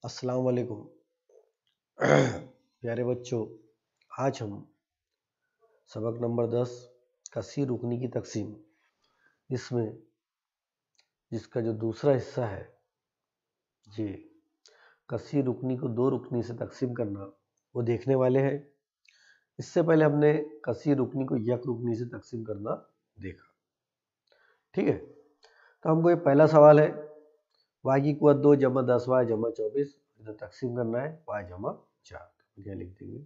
अस्सलाम वालेकुम। प्यारे बच्चों, आज हम सबक नंबर 10 कसी रुकनी की तकसीम, इसमें जिसका जो दूसरा हिस्सा है ये कसी रुकनी को दो रुकनी से तकसीम करना, वो देखने वाले हैं। इससे पहले हमने कसी रुकनी को यक रुकनी से तकसीम करना देखा। ठीक है, तो हमको ये पहला सवाल है, y की कुवत 2 जमा 10y जमा 24, इधर तकसीम करना है y जमा 4। क्या लिख देंगे?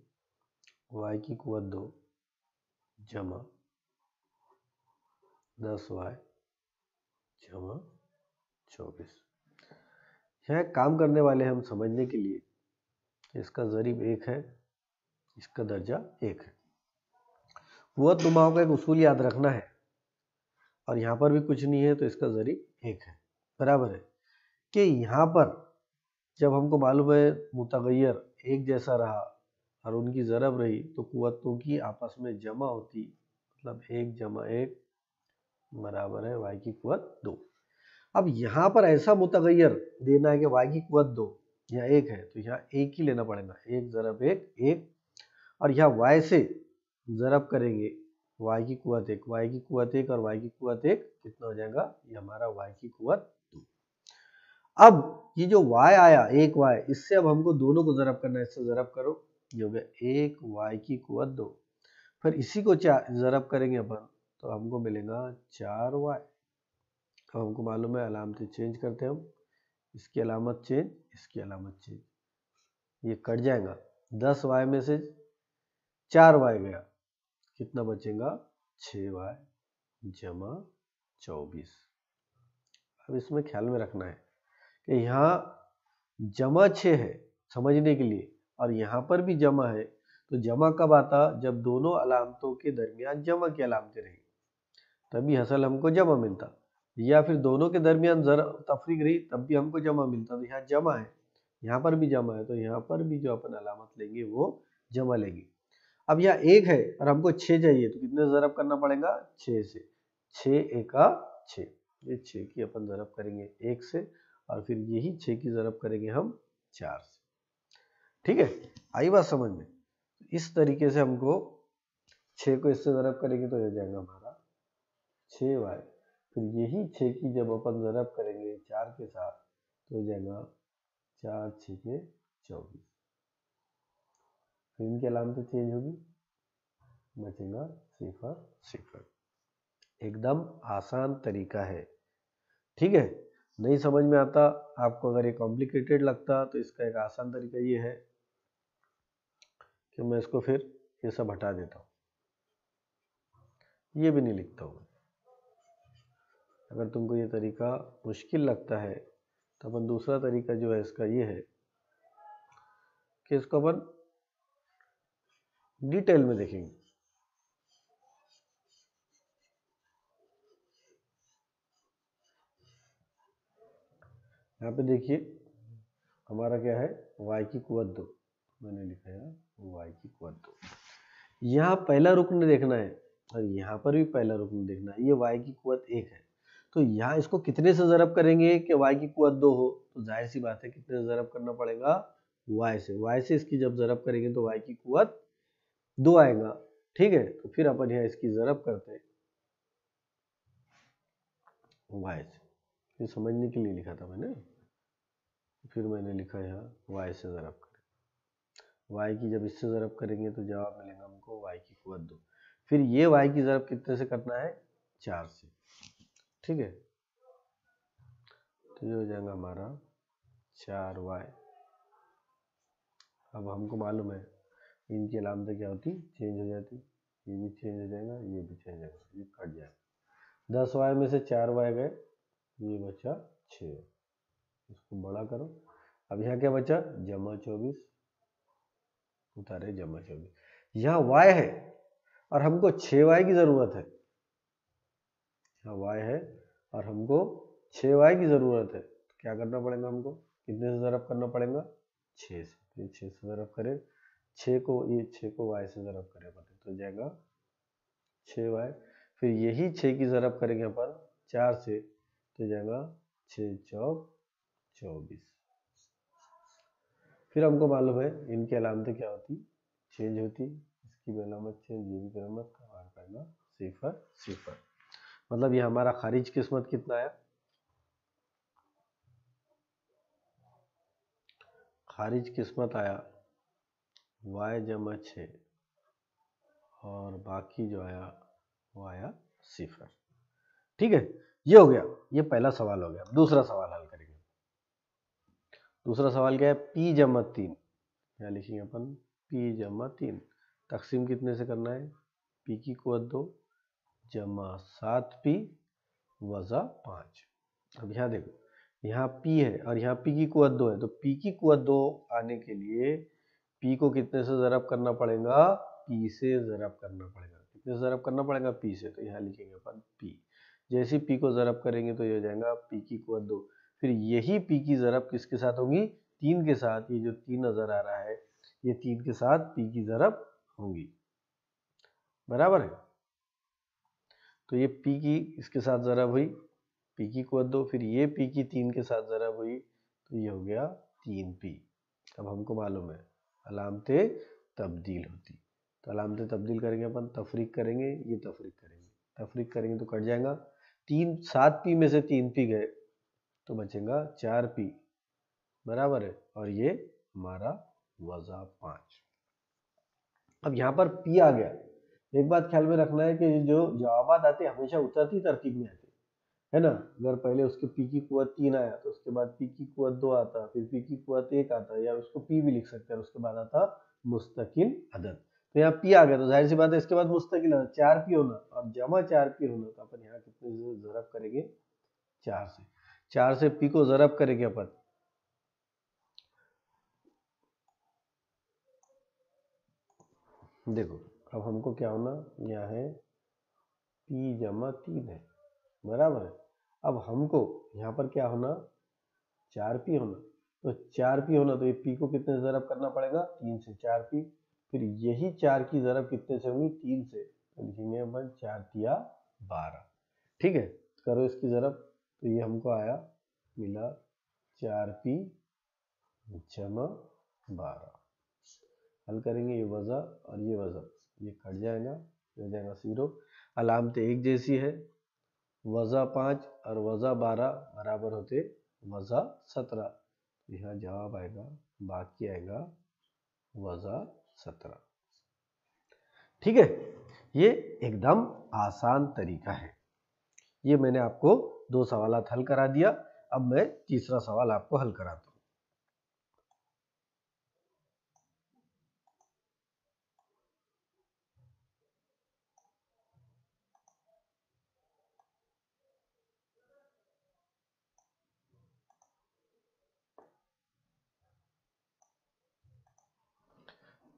y की कुवत 2 जमा 10y जमा 24। यह काम करने वाले हम समझने के लिए कि इसका ज़रीब 1 है, इसका दर्जा 1 है। कुवत नुमाओं का एक उसूल याद रखना है, और यहाँ पर भी कुछ नहीं है तो इसका ज़रीब 1 है। बराबर है कि यहाँ पर जब हमको मालूम है मुतगय्यर एक जैसा रहा और उनकी ज़रब रही तो कुवतों की आपस में जमा होती, मतलब 1 जमा 1 बराबर है y की कुवत 2। अब यहाँ पर ऐसा मुतगय्यर देना है कि y की कुवत 2 यहाँ 1 है तो यहाँ 1 ही लेना पड़ेगा, 1 ज़रब 1 1, और यहाँ y से ज़रब करेंगे y की कुवत 1, y की कुवत 1 और y की कुवत 1 कितना हो जाएगा? ये हमारा y की कुवत 2। अब ये जो y आया 1y, इससे अब हमको दोनों को ज़रब करना है, इससे ज़रब करो, ये हो गया 1 y की कुवत 2, फिर इसी को ज़रब करेंगे अपन तो हमको मिलेगा 4y। अब हमको मालूम है अलामतें चेंज करते हैं हम, इसकी अलामत चेंज, इसकी अलामत चेंज, ये कट जाएगा। 10y में से 4y गया, कितना बचेगा? 6y जमा 24। अब इसमें ख्याल में रखना है कि यहाँ जमा 6 है समझने के लिए, और यहाँ पर भी जमा है, तो जमा कब आता? जब दोनों अलामतों के दरमियान जमा की अलामतें रही, तभी हसल हमको जमा मिलता, या फिर दोनों के दरमियान तफरीक रही तब भी हमको जमा मिलता। तो यहाँ जमा है, यहाँ पर भी जमा है, तो यहाँ पर भी जो अपन अलामत लेंगे वो जमा लेंगे। अब यहाँ 1 है और हमको 6 चाहिए, तो कितने ज़रब करना पड़ेगा? 6 से। 6 एका 6, ये 6 की अपन ज़रब करेंगे 1 से, और फिर यही 6 की ज़रब करेंगे हम 4 से। ठीक है, आई बात समझ में? इस तरीके से हमको 6 को इससे ज़रब करेंगे तो हो जाएगा हमारा 6y, फिर यही 6 की जब अपन ज़रब करेंगे 4 के साथ तो हो जाएगा 4 6 के 24, फिर इनकी अलामतें चेंज होगी, बचेगा 0 0। एकदम आसान तरीका है। ठीक है, नहीं समझ में आता आपको, अगर ये कॉम्प्लिकेटेड लगता तो इसका एक आसान तरीका ये है कि मैं इसको फिर ये सब हटा देता हूँ, ये भी नहीं लिखता हूँ। अगर तुमको ये तरीका मुश्किल लगता है तो अपन दूसरा तरीका जो है इसका ये है कि इसको अपन डिटेल में देखेंगे। यहाँ पे देखिए हमारा क्या है, y की कुवत 2, मैंने लिखा है y की कुवत 2। यहाँ पहला रुकन देखना है और यहाँ पर भी पहला रुकन देखना है। ये y की कुवत 1 है, तो यहाँ इसको कितने से ज़रब करेंगे कि y की कुवत 2 हो? तो जाहिर सी बात है कितने से ज़रब करना पड़ेगा? y से। y से इसकी जब ज़रब करेंगे तो y की कुवत 2 आएगा। ठीक है, तो फिर अपन यहाँ इसकी ज़रब करते हैं y से, ये समझने के लिए लिखा था मैंने, फिर मैंने लिखा यहाँ y से ज़रब करें। y की जब इससे ज़रब करेंगे तो जवाब मिलेगा हमको y की कुवत 2, फिर ये y की ज़रब कितने से करना है? 4 से। ठीक है, तो ये हो जाएगा हमारा 4y। अब हमको मालूम है इनकी अलामतें क्या होती? चेंज हो जाती, ये भी चेंज हो जाएगा, ये भी चेंज हो जाएगा, ये कट जाएगा। 10y में से 4y गए, ये बचा 6, इसको बड़ा करो। अब यहाँ क्या बचा? जमा 24, उतारे जमा 24। यहाँ y है और हमको 6y की ज़रूरत है, यहाँ y है और हमको 6y की ज़रूरत है, तो क्या करना पड़ेगा हमको? कितने से ज़रब करना पड़ेगा? 6 से। ये 6 से ज़रब करें, 6 को y से ज़रब करें तो हो जाएगा 6y, फिर यही 6 की ज़रब करेंगे अपन 4 से तो हो जाएगा 6 चौक 24। फिर हमको मालूम है इनकी अलामतें क्या होती, चेंज होती, इसकी भी अलामत चेंज, ये भी अलामत करना सिफर सिफर। मतलब ये हमारा खारिज किस्मत कितना आया, खारिज किस्मत आया y जमा 6 और बाकी जो आया वो आया सिफर। ठीक है, ये हो गया, ये पहला सवाल हो गया। दूसरा सवाल हल करेंगे। दूसरा सवाल क्या है, p जमा 3, क्या लिखेंगे अपन, p जमा 3 तकसीम कितने से करना है, p की कुवत 2 जमा 7p वजा 5। अब यहाँ देखो, यहाँ p है और यहाँ p की कुवत 2 है, तो p की कुवत 2 आने के लिए p को कितने से ज़रब करना पड़ेगा, p से ज़रब करना पड़ेगा। कितने से ज़रब करना पड़ेगा, p से। तो यहाँ लिखेंगे अपन p, जैसे p को ज़रब करेंगे तो ये हो जाएगा p की कुवत 2, फिर यही p की ज़रब किसके साथ होगी, 3 के साथ। ये जो 3 नज़र आ रहा है ये 3 के साथ p की ज़रब होंगी, बराबर है। तो ये p की इसके साथ ज़रब हुई, p की कुवत 2, फिर ये p की 3 के साथ ज़रब हुई, तो ये हो गया 3p। अब हमको मालूम है अलामतें तब्दील होती, तो अलामतें तब्दील करेंगे अपन, तफरीक करेंगे, ये तफरीक करेंगे, तफरीक करेंगे तो कट जाएगा। 7p में से 3p गए तो बचेगा 4p, बराबर है, और ये हमारा वज़ा 5। अब यहाँ पर p आ गया। एक बात ख्याल में रखना है कि जो जवाबात आते हमेशा उतरती तरतीब में आते, है ना। अगर पहले उसके p की कुवत 3 आया तो उसके बाद p की कुवत 2 आता, फिर p की कुवत 1 आता, या उसको p भी लिख सकते हैं, उसके बाद आता मुस्तकिल अदद। तो यहाँ p आ गया तो जाहिर सी बात है इसके बाद मुस्तकिल अदद 4p होना और जमा 4p होना, तो अपन यहाँ कितने से ज़रब करेंगे, 4 से। 4 से p को ज़रब करेंगे अपन, देखो अब हमको क्या होना, यहाँ है p जमा 3 है, बराबर है। अब हमको यहाँ पर क्या होना, 4p होना, तो 4p होना, तो ये p को कितने से ज़रब करना पड़ेगा, 3 से। 4p, फिर यही 4 की ज़रब कितने से होगी, 3 से, तो लिखेंगे अपन 4 तिया 12। ठीक है, करो इसकी ज़रब, तो ये हमको आया, मिला 4p जमा 12। हल करेंगे, ये वज़ा और ये वज़ा ये कट जाएगा, हो जाएगा 0। अलामतें एक जैसी है, वज़ा 5 और वज़ा 12 बराबर होते वज़ा 17। यहाँ जवाब आएगा, बाकी आएगा वज़ा 17। ठीक है, ये एकदम आसान तरीका है। ये मैंने आपको 2 सवालात हल करा दिया। अब मैं तीसरा सवाल आपको हल कराता हूँ।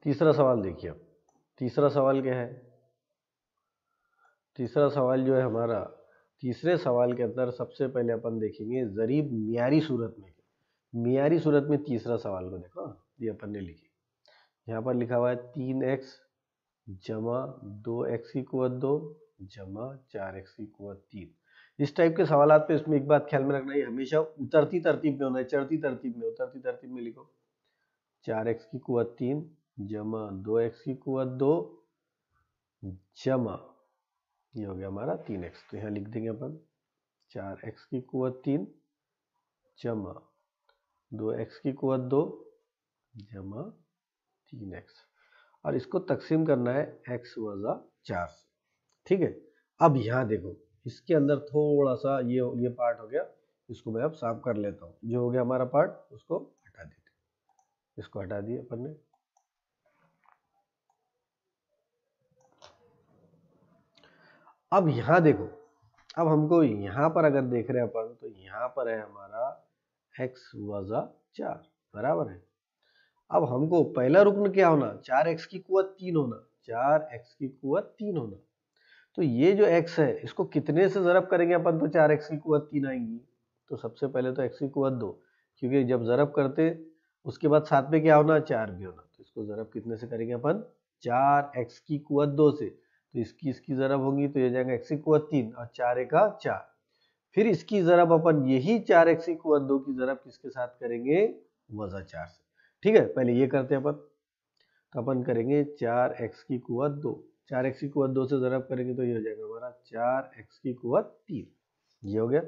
तीसरा सवाल देखिए, अब तीसरा सवाल क्या है, तीसरा सवाल जो है हमारा, तीसरे सवाल के अंदर सबसे पहले अपन देखेंगे ज़रीब मियारी सूरत में। मियारी सूरत में तीसरा सवाल को देखो, ये अपन ने लिखी, यहाँ पर लिखा हुआ है 3x जमा 2x की कुवत 2 जमा 4x की कुवत 3। इस टाइप के सवालात पे इसमें एक बात ख्याल में रखना है, हमेशा उतरती तरतीब में होना है, चढ़ती तरतीब में। उतरती तरतीब में लिखो 4x की कुवत 3 जमा 2x की कुवत 2 जमा, ये हो गया हमारा 3x। तो यहाँ लिख देंगे अपन 4x की कुवत 3 जमा 2x की कुवत 2 जमा 3x, और इसको तकसीम करना है x वज़ा 4 से। ठीक है, अब यहाँ देखो इसके अंदर थोड़ा सा ये पार्ट हो गया, इसको मैं अब साफ कर लेता हूँ। जो हो गया हमारा पार्ट उसको हटा देते, इसको हटा दिए अपन ने। अब यहाँ देखो, अब हमको यहाँ पर अगर देख रहे हैं अपन, तो यहाँ पर है हमारा x वज़ा 4, बराबर है। अब हमको पहला रुकन क्या होना, 4x की कुवत 3 होना, 4x की कुवत 3 होना। तो ये जो x है इसको कितने से ज़रब करेंगे अपन, तो 4x की कुवत 3 आएंगी। तो सबसे पहले तो x की कुवत 2, क्योंकि जब ज़रब करते उसके बाद साथ में क्या होना, 4 भी होना। तो इसको ज़रब कितने से करेंगे अपन, 4x की कुवत 2 से। तो इसकी ज़रब होगी तो ये जाएगा x की कुवत 3 और 4 का 4। फिर इसकी ज़रब अपन यही 4x की कुवत 2 की ज़रब किसके साथ करेंगे, वज़ा 4 से। ठीक है, पहले ये करते हैं अपन। तो अपन करेंगे 4x की कुवत 2, 4x की कुवत 2 से ज़रब करेंगे तो ये हो जाएगा हमारा 4x की कुवत 3, ये हो गया।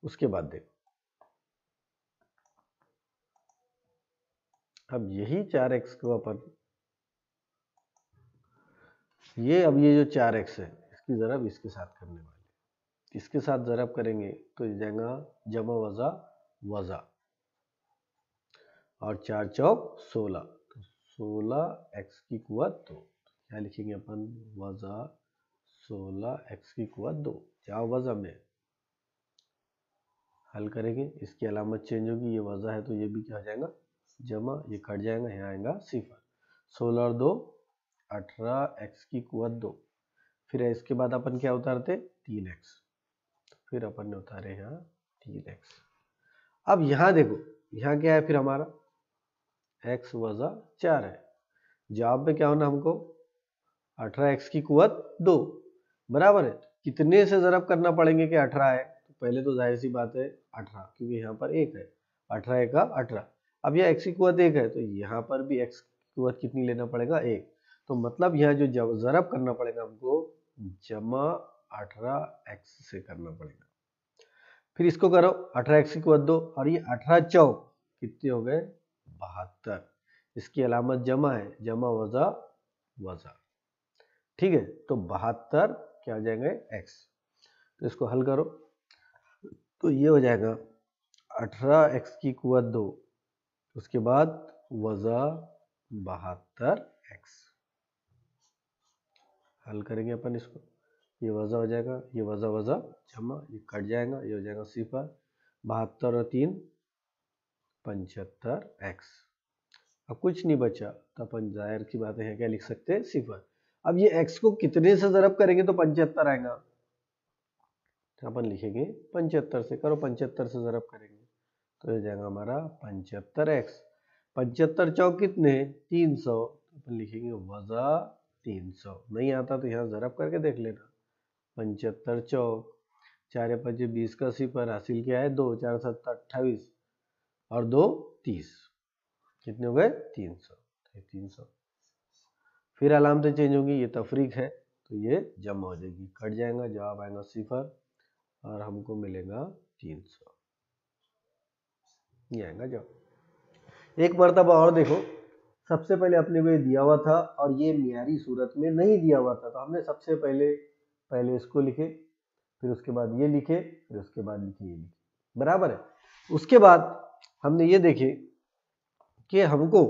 उसके बाद देखो, अब यही 4x को अपन अब ये जो 4x है इसकी ज़रब इसके साथ करने वाले, इसके साथ ज़रब करेंगे तो ये जाएगा जमा वज़ा वज़ा, और 4 चौक 16, तो 16x की कुवत 2, क्या लिखेंगे अपन, वज़ा 16x की कुवत 2, जाओ वज़ा में हल करेंगे, इसकी अलामत चेंज होगी, ये वज़ा है तो ये भी क्या हो जाएगा जमा, ये कट जाएगा, यहाँ आएगा सिफर, 16 और 2 18x की कुवत 2, फिर इसके बाद अपन क्या उतारते 3x, फिर अपन ने उतारे यहाँ 3x। अब यहाँ देखो, यहाँ क्या है फिर हमारा x वज़ा 4 है, जवाब में क्या होना हमको 18x की कुवत 2 बराबर है, कितने से ज़रब करना पड़ेंगे कि 18 है, तो पहले तो जाहिर सी बात है 18, क्योंकि यहाँ पर 1 है, 18 का 18। अब यह x की कुवत 1 है तो यहाँ पर भी x की कुवत कितनी लेना पड़ेगा 1, तो मतलब यहाँ जो ज़रब करना पड़ेगा हमको जमा 18x से करना पड़ेगा। फिर इसको करो 18x की कुवत 2, और ये 18 चौक कितने हो गए 72, इसकी अलामत जमा है, जमा वज़ा वज़ा, ठीक है। तो 72 क्या हो जाएंगे x, तो इसको हल करो तो ये हो जाएगा 18x की कुवत 2, उसके बाद वज़ा 72x, हल करेंगे अपन इसको, ये वज़ा हो जाएगा, ये वज़ा वज़ा जमा, ये कट जाएगा, ये हो जाएगा सिफर, 72 और 3 75x। अब कुछ नहीं बचा तो अपन जाहिर की बात है क्या लिख सकते हैं सिफर। अब ये x को कितने से ज़रब करेंगे तो 75 आएगा, तो अपन लिखेंगे 75 से, करो 75 से ज़रब करेंगे तो ये जाएगा हमारा 75x, 75 चौक कितने 300, अपन लिखेंगे वज़ा 300, नहीं आता तो यहाँ ज़रब करके देख लेना, 75 चौक 4 5 20 का सिफर, हासिल क्या है 2, 4 7 28 और 2 30, कितने हो गए 300, 300। फिर अलामतें चेंज होंगी, ये तफरीक है तो ये जमा हो जाएगी, कट जाएगा, जवाब आएगा सिफर और हमको मिलेगा 300, ये आएगा जवाब। एक मरतबा और देखो, सबसे पहले अपने को ये दिया हुआ था और ये मियारी सूरत में नहीं दिया हुआ था, तो हमने सबसे पहले इसको लिखे, फिर उसके बाद ये लिखे, फिर उसके बाद लिखे ये लिखे, बराबर है। उसके बाद हमने ये देखे कि हमको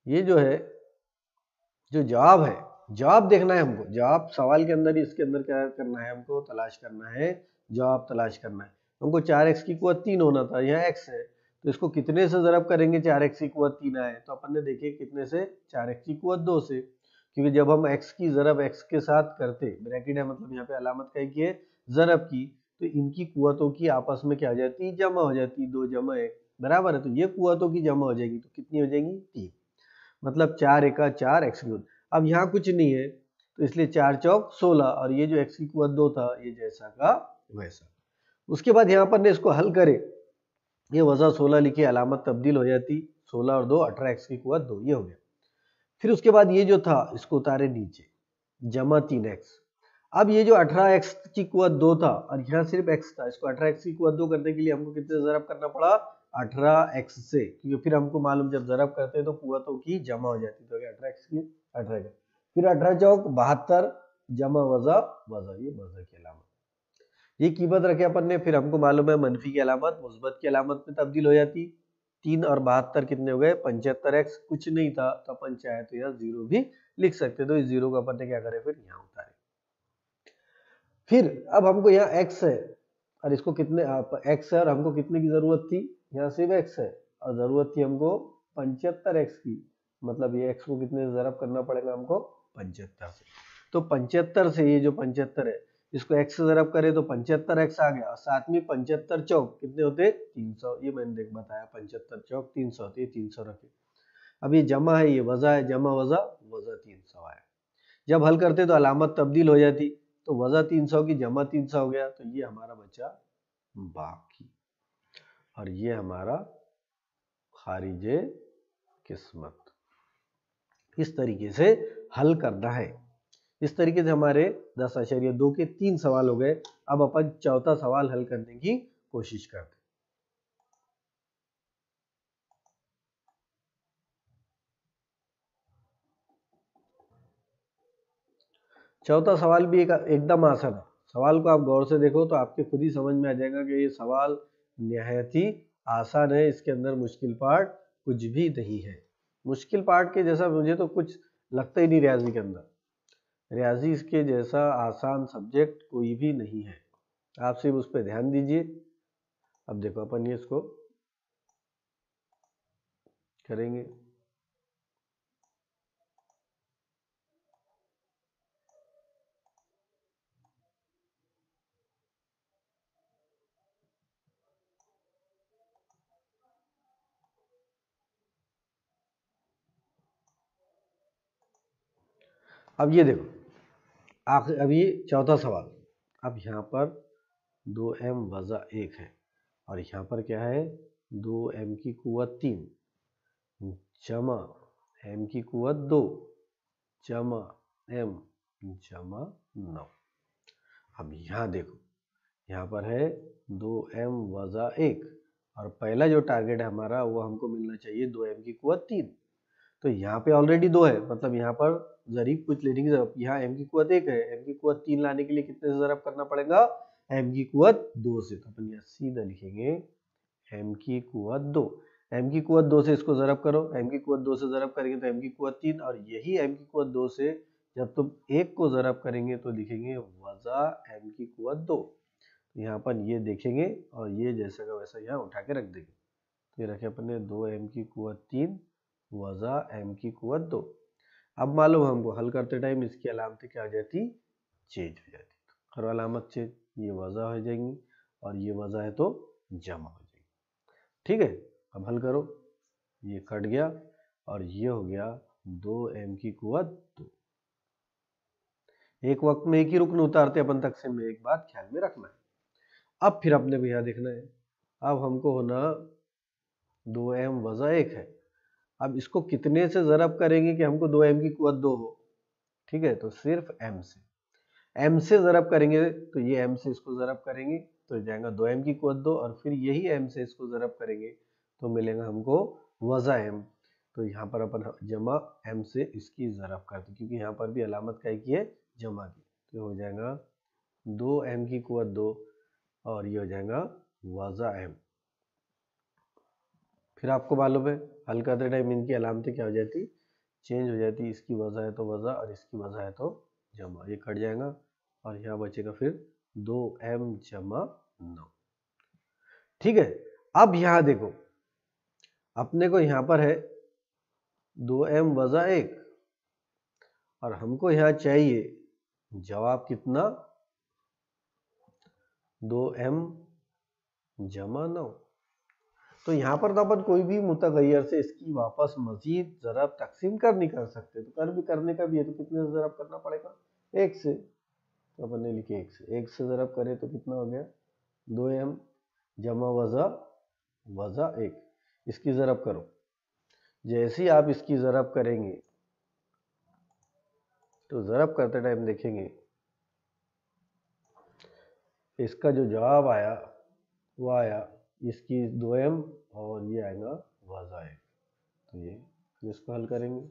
ये जो है जो जवाब है, जवाब देखना है हमको, जवाब सवाल के अंदर ही, इसके अंदर क्या करना है हमको तलाश करना है, जवाब तलाश करना है हमको। 4x की कुवत 3 होना था, यहाँ x है तो इसको कितने से ज़रब करेंगे 4x की कुवत 3 आए, तो अपन ने देखे कितने से 4x की कुवत 2 से, क्योंकि जब हम x की ज़रब x के साथ करते, ब्रैकेट है मतलब यहाँ पे अलामत क्या की है ज़रब की, तो इनकी कुवतों की आपस में क्या हो जाती है जमा हो जाती है, 2 जमा 1 बराबर है, तो ये कुवतों की जमा हो जाएगी, तो कितनी हो जाएगी 3, मतलब 4 एका 4 x क्यूब। अब यहाँ कुछ नहीं है तो इसलिए 4 चौक 16, और ये जो x की कुवत 2 था ये जैसा का वैसा। उसके बाद यहाँ पर ने इसको हल करे, ये वज़ा 16 लिखे, अलामत तब्दील हो जाती, 16 और 2 18x की कुवत 2, ये हो गया। फिर उसके बाद ये जो था इसको उतारे नीचे, जमा 3x। अब ये जो 18x की कुवत 2 था और यहाँ सिर्फ x था, इसको 18x की कुवत 2 करने के लिए हमको कितने ज़रब करना पड़ा 18x से, क्योंकि फिर हमको मालूम जब ज़रब करते हैं तो कुवतों की जमा हो जाती, तो 18x की 18 का, फिर 18 चौक 72 जमा वज़ा वज़ा, ये वज़ा की अलामत, ये कीमत रखे अपन ने, फिर हमको मालूम है मनफी की अलामत मुस्बत की अलामत में तब्दील हो जाती, 3 और 72 कितने हो गए 75x, कुछ नहीं था तो अपन चाहे तो यहाँ 0 भी लिख सकते, तो इस 0 को अपन ने क्या करे फिर यहाँ उतारे। फिर अब हमको यहाँ x है और इसको कितने x है और हमको कितने की जरूरत थी, यहाँ सिर्फ x है और जरूरत थी हमको 75x की, मतलब ये x को कितने से ज़रब करना पड़ेगा हमको 75 से, तो 75 से ये जो 75 है इसको x से ज़रब करे तो 75x आ गया, और साथ में 75 चौक कितने होते 300, ये मैंने देख बताया 75 चौक 300 होते, ये 300 रखे। अब ये जमा है, ये वज़ा है, जमा वज़ा वज़ा 300 आया, जब हल करते तो अलामत तब्दील हो जाती, तो वज़ा 300 की जमा 300 हो गया, तो ये हमारा बचा बाकी, और ये हमारा खारिजे किस्मत। इस तरीके से हल करना है। इस तरीके से हमारे 10.2 के 3 सवाल हो गए। अब अपन चौथा सवाल हल करने की कोशिश करते हैं। चौथा सवाल भी एकदम आसान है। सवाल को आप गौर से देखो तो आपके खुद ही समझ में आ जाएगा कि ये सवाल निहायत ही आसान है। इसके अंदर मुश्किल पार्ट कुछ भी नहीं है। मुश्किल पार्ट के जैसा मुझे तो कुछ लगता ही नहीं रियाजी के अंदर। रियाजी इसके जैसा आसान सब्जेक्ट कोई भी नहीं है। आप सिर्फ उस पर ध्यान दीजिए। अब देखो अपन ये इसको करेंगे। अब ये देखो आखिर अब ये चौथा सवाल। अब यहाँ पर 2m वज़ा 1 है और यहाँ पर क्या है 2m की कुव्वत 3 जमा m की कुव्वत 2 जमा m जमा 9। अब यहाँ देखो यहाँ पर है 2m वज़ा 1 और पहला जो टारगेट है हमारा वो हमको मिलना चाहिए 2m की कुव्वत 3। तो यहाँ पे ऑलरेडी 2 है, मतलब यहाँ पर ज़रीब कुछ लेने की जरूरत। यहाँ m की कुव्वत 1 है, m की कुव्वत 3 लाने के लिए कितने से ज़रब करना पड़ेगा m की कुव्वत 2 से। तो अपन यहाँ सीधा लिखेंगे m की कुव्वत 2। m की कुव्वत 2 से इसको ज़रब करो, m की कुव्वत 2 से ज़रब करेंगे तो m की कुव्वत 3 और यही m की कुव्वत 2 से जब तुम 1 को ज़रब करेंगे तो लिखेंगे वज़ा m की कुव्वत 2। यहाँ पर ये देखेंगे और ये जैसा का वैसा यहाँ उठा के रख देंगे। तो ये रखे अपने 2m की कुव्वत 3 वज़ा m की कुव्वत 2। अब मालूम हमको हल करते टाइम इसकी अलामतें क्या हो जाती, चेंज हो जाती। हर अलामत चेंज, ये वज़ा हो जाएंगी और ये वज़ा है तो जमा हो जाएगी। ठीक है, अब हल करो। ये कट गया और ये हो गया 2m की कुव्वत 2। एक वक्त में एक ही रुकन उतारते अपन तकसीम में, एक बात ख्याल में रखना है। अब फिर अपने को यहाँ देखना है, अब हमको होना 2m वज़ा 1 है। अब इसको कितने से ज़रब करेंगे कि हमको 2m की कुव्वत 2 हो। ठीक है, तो सिर्फ m से, m से ज़रब करेंगे तो ये m से इसको ज़रब करेंगे तो जाएगा 2m की कुव्वत 2 और फिर यही m से इसको ज़रब करेंगे तो मिलेगा हमको वज़ा m। तो यहाँ पर अपन जमा m से इसकी ज़रब करते क्योंकि यहाँ पर भी अलामत क्या की है, जमा की। तो हो जाएगा 2m की कुव्वत 2 और ये हो जाएगा वज़ा m। फिर आपको मालूम है हल करते टाइम इनकी अलामतें क्या हो जाती, चेंज हो जाती। इसकी वज़ा है तो वज़ा और इसकी वज़ा है तो जमा। ये कट जाएगा और यहाँ बचेगा फिर 2m जमा 9। ठीक है, अब यहाँ देखो अपने को यहाँ पर है 2m वज़ा 1 और हमको यहाँ चाहिए जवाब कितना, 2m जमा 9। तो यहाँ पर तो अपन कोई भी मुतगय्यर से इसकी वापस मजीद ज़रब तकसीम कर नहीं कर सकते। तो करने का भी है तो कितने से ज़रब करना पड़ेगा, 1 से। तो अपन ने लिखे 1 से ज़रब करें तो कितना हो गया 2m जमा वज़ा 1। इसकी ज़रब करो, जैसे ही आप इसकी ज़रब करेंगे तो ज़रब करते टाइम देखेंगे इसका जो जवाब आया वो आया इसकी 2m और ये आएगा वज़ा 1। तो ये इसको हल करेंगे,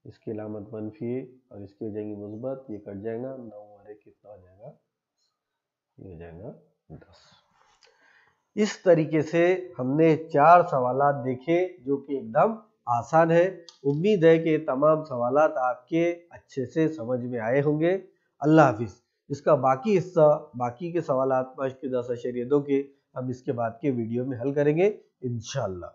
इसकी अलामत मनफी और इसकी हो जाएंगी मुस्बत। ये कट जाएगा 9 और 1 कितना हो जाएगा, ये हो जाएगा 10। इस तरीके से हमने 4 सवालात देखे जो कि एकदम आसान है। उम्मीद है कि ये तमाम सवालात आपके अच्छे से समझ में आए होंगे। अल्लाह हाफिज़। इसका बाकी हिस्सा, बाकी के सवालात 5 के 10.2 के हम इसके बाद के वीडियो में हल करेंगे इंशाअल्लाह।